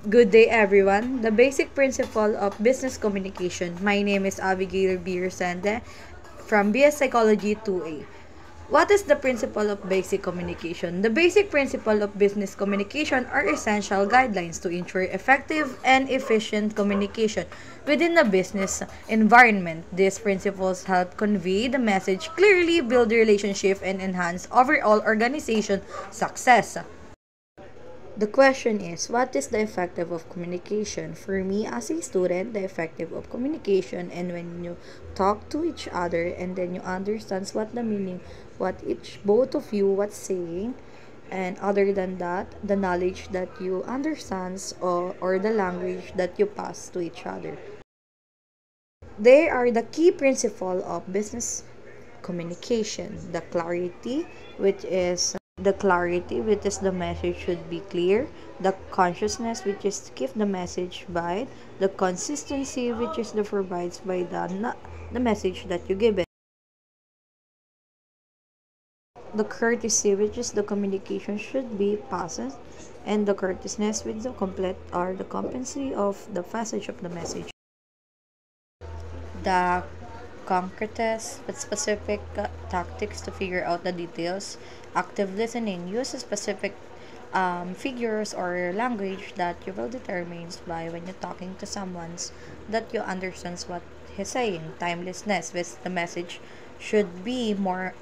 Good day, everyone. The basic principle of business communication. My name is Abigail B. Rosende from BS Psychology 2A. What is the principle of basic communication? The basic principle of business communication are essential guidelines to ensure effective and efficient communication within the business environment. These principles help convey the message clearly, build relationship, and enhance overall organization success. The question is, what is the effective of communication? For me, as a student, the effective of communication and when you talk to each other and then you understand what the meaning, what each both of you what's saying, and other than that, the knowledge that you understands or the language that you pass to each other. They are the key principle of business communication. The clarity, which is the message should be clear, the consciousness, which is to keep the message by the consistency, which is the provides by the message that you give it, the courtesy, which is the communication should be passed, and the courteousness, with the complete or the competency of the passage of the message. The concretest with specific tactics to figure out the details. Active listening. Use a specific figures or language that you will determine by when you're talking to someone that you understands what he's saying. Timelessness, with the message should be more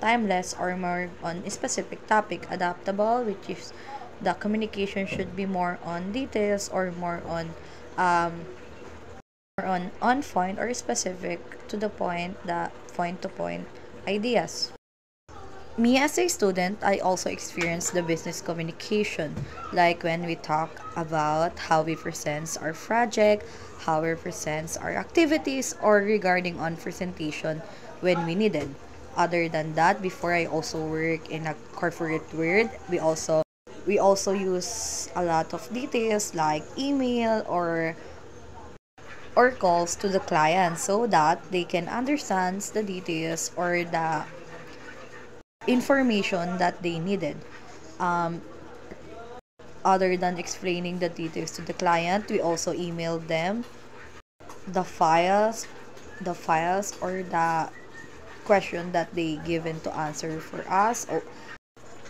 timeless or more on a specific topic. Adaptable, which is the communication should be more on details or um, on point or specific to the point, the point to point ideas. Me as a student, I also experienced the business communication, like when we talk about how we present our project, how we present our activities, or regarding on presentation when we needed. Other than that, before I also work in a corporate world, we also use a lot of details like email or calls to the client so that they can understand the details or the information that they needed. Um, Other than explaining the details to the client, we also emailed them the files, or the question that they given to answer for us.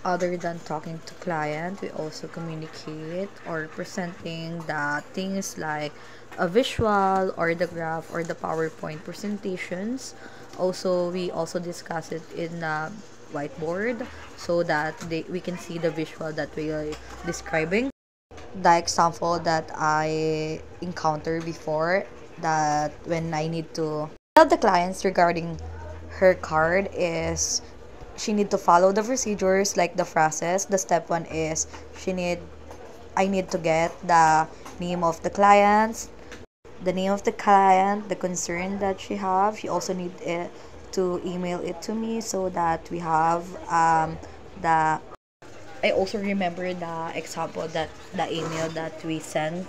Other than talking to client, we also communicate or presenting the things like a visual or the graph or the PowerPoint presentations. Also, we also discuss it in a whiteboard so that we can see the visual that we are describing. The example that I encountered before, that when I need to tell the clients regarding her card, is she need to follow the procedures like the process. The step one is she need I need to get the name of the client, the concern that she have. She also need it to email it to me so that we have the I also remember the example that the email that we sent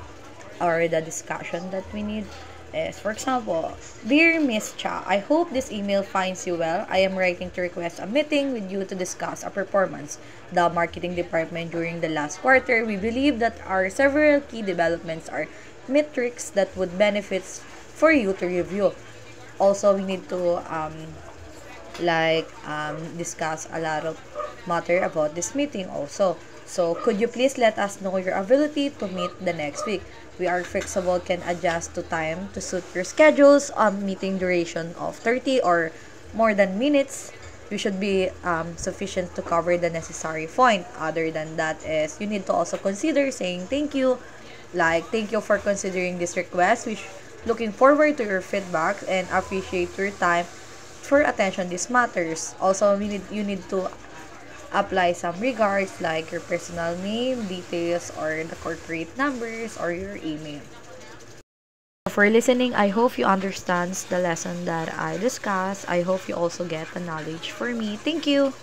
or the discussion that we need is, for example, Dear Miss Cha, I hope this email finds you well. I am writing to request a meeting with you to discuss our performance, the marketing department during the last quarter. We believe that our several key developments are metrics that would benefit for you to review. Also, we need to discuss a lot of matter about this meeting also. So, could you please let us know your ability to meet the next week? We are flexible, can adjust to time to suit your schedules. Meeting duration of 30 or more than minutes. We should be sufficient to cover the necessary point. Other than that is, you need to also consider saying thank you. Like, thank you for considering this request. Looking forward to your feedback and appreciate your time for attention these matters. Also, you need to apply some regards like your personal name, details, or the corporate numbers or your email. For listening, I hope you understand the lesson that I discussed. I hope you also get the knowledge for me. Thank you.